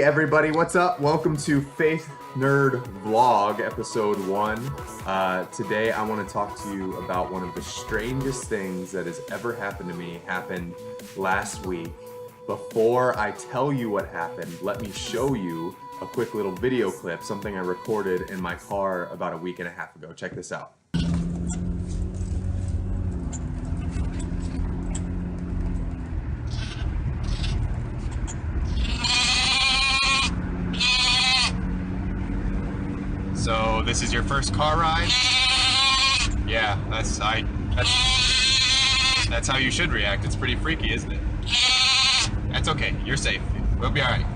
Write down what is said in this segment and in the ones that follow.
Hey everybody, what's up? Welcome to Faith Nerd Vlog, episode 1. Today I want to talk to you about one of the strangest things that has ever happened to me. Happened last week. Before I tell you what happened, let me show you a quick little video clip, something I recorded in my car about a week and a half ago. Check this out. So this is your first car ride? Yeah, that's how you should react. It's pretty freaky, isn't it? That's okay. You're safe. We'll be all right.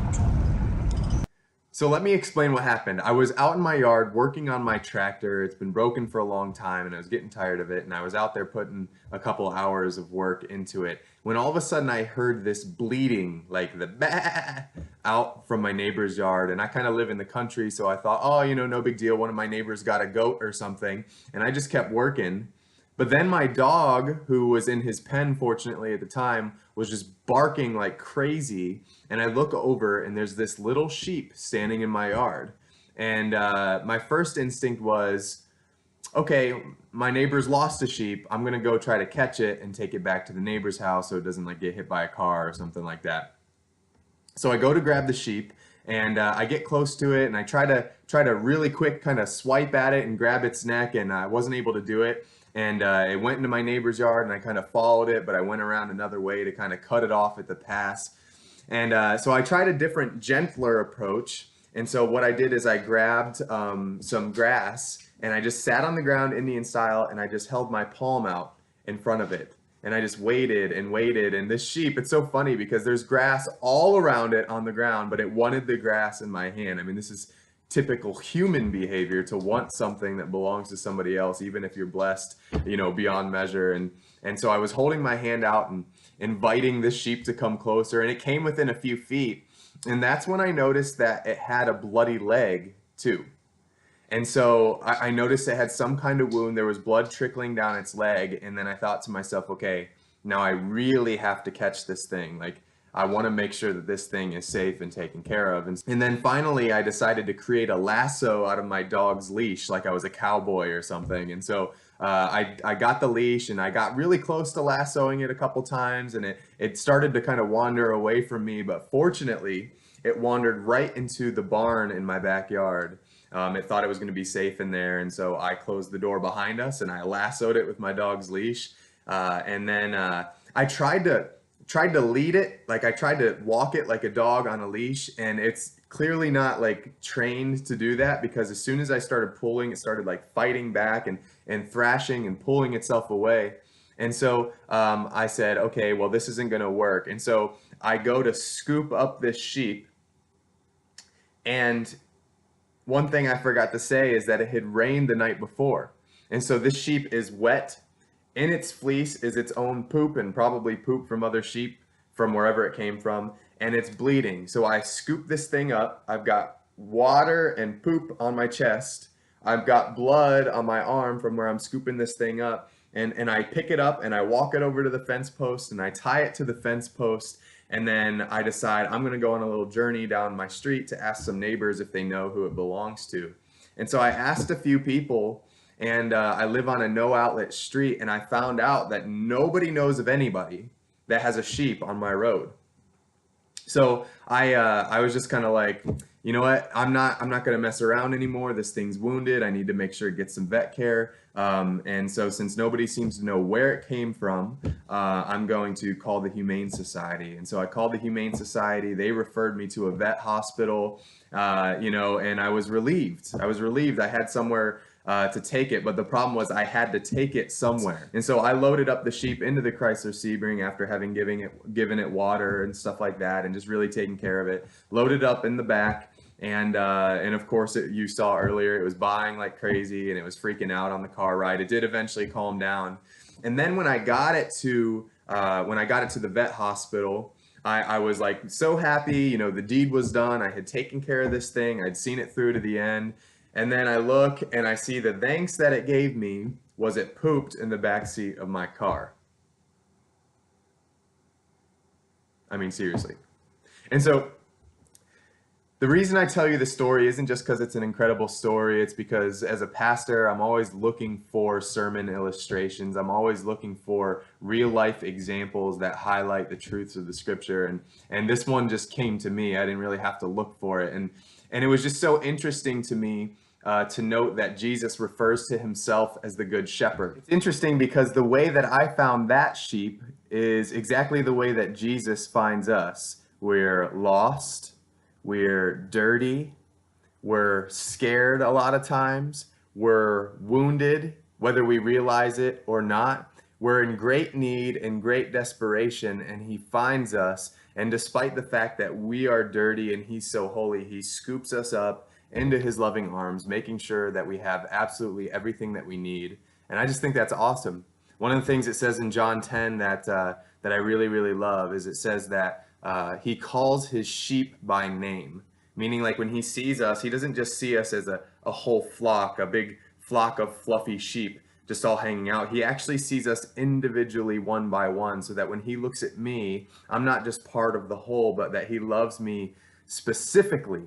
So let me explain what happened. I was out in my yard working on my tractor. It's been broken for a long time and I was getting tired of it, and I was out there putting a couple hours of work into it when all of a sudden I heard this bleating, like the bah, out from my neighbor's yard. And I kind of live in the country, so I thought, oh, no big deal. One of my neighbors got a goat or something, and I just kept working. But then my dog, who was in his pen, fortunately at the time, was just barking like crazy. And I look over and there's this little sheep standing in my yard. And my first instinct was, okay, my neighbor's lost a sheep. I'm gonna go try to catch it and take it back to the neighbor's house so it doesn't like get hit by a car or something like that. So I go to grab the sheep and I get close to it and I try to really quick kind of swipe at it and grab its neck, and I wasn't able to do it. And it went into my neighbor's yard and I kind of followed it, but I went around another way to kind of cut it off at the pass. And so I tried a different, gentler approach. And so what I did is I grabbed some grass and I just sat on the ground Indian style and I just held my palm out in front of it. And I just waited and waited. And this sheep, it's so funny because there's grass all around it on the ground, but it wanted the grass in my hand. I mean, this is typical human behavior, to want something that belongs to somebody else, even if you're blessed, beyond measure. And so I was holding my hand out and inviting this sheep to come closer, and it came within a few feet. And that's when I noticed that it had a bloody leg too. And so I noticed it had some kind of wound. There was blood trickling down its leg. And then I thought to myself, okay, now I really have to catch this thing. Like, I want to make sure that this thing is safe and taken care of. And then finally, I decided to create a lasso out of my dog's leash, like I was a cowboy or something. And so I got the leash and I got really close to lassoing it a couple times, and it started to kind of wander away from me. But fortunately, it wandered right into the barn in my backyard. It thought it was going to be safe in there. And so I closed the door behind us and I lassoed it with my dog's leash. And then I tried to lead it, like I tried to walk it like a dog on a leash, and it's clearly not like trained to do that, because as soon as I started pulling, it started like fighting back and thrashing and pulling itself away. And so I said, okay, well, this isn't gonna work. And so I go to scoop up this sheep, and one thing I forgot to say is that it had rained the night before. And so this sheep is wet. In its fleece is its own poop, and probably poop from other sheep from wherever it came from, and it's bleeding. So I scoop this thing up. I've got water and poop on my chest. I've got blood on my arm from where I'm scooping this thing up, and I pick it up and I walk it over to the fence post and I tie it to the fence post, and then I decide I'm gonna go on a little journey down my street to ask some neighbors if they know who it belongs to. And so I asked a few people, and I live on a no outlet street, and I found out that nobody knows of anybody that has a sheep on my road. So I was just kind of like, you know what, I'm not gonna mess around anymore. This thing's wounded. I need to make sure it gets some vet care. And so since nobody seems to know where it came from, I'm going to call the Humane Society. And so I called the Humane Society. They referred me to a vet hospital, and I was relieved. I had somewhere to take it, but the problem was I had to take it somewhere. And so I loaded up the sheep into the Chrysler Sebring after having given it water and stuff like that, and just really taking care of it. Loaded up in the back, and of course, you saw earlier, it was baaing like crazy and it was freaking out on the car ride. It did eventually calm down. And then when I got it to the vet hospital, I was like so happy. The deed was done. I had taken care of this thing. I'd seen it through to the end. And then I look and I see the thanks that it gave me was it pooped in the back seat of my car. I mean, seriously. And so The reason I tell you the story isn't just because it's an incredible story. It's because as a pastor, I'm always looking for sermon illustrations. I'm always looking for real life examples that highlight the truths of the scripture. And this one just came to me. I didn't really have to look for it. And it was just so interesting to me to note that Jesus refers to himself as the good shepherd. It's interesting because the way that I found that sheep is exactly the way that Jesus finds us. We're lost. We're dirty, we're scared a lot of times, we're wounded, whether we realize it or not. We're in great need and great desperation, and he finds us. And despite the fact that we are dirty and he's so holy, he scoops us up into his loving arms, making sure that we have absolutely everything that we need. And I just think that's awesome. One of the things it says in John 10 that I really, really love is it says that he calls his sheep by name, meaning like when he sees us, he doesn't just see us as a whole flock, a big flock of fluffy sheep just all hanging out. He actually sees us individually one by one, so that when he looks at me, I'm not just part of the whole, but that he loves me specifically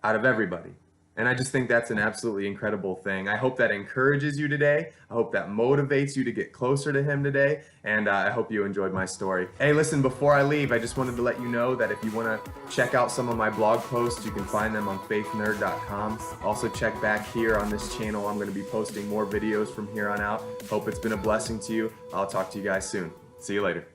out of everybody. And I just think that's an absolutely incredible thing. I hope that encourages you today. I hope that motivates you to get closer to him today. And I hope you enjoyed my story. Hey, listen, before I leave, I just wanted to let you know that if you want to check out some of my blog posts, you can find them on faithnerd.com. Also check back here on this channel. I'm going to be posting more videos from here on out. Hope it's been a blessing to you. I'll talk to you guys soon. See you later.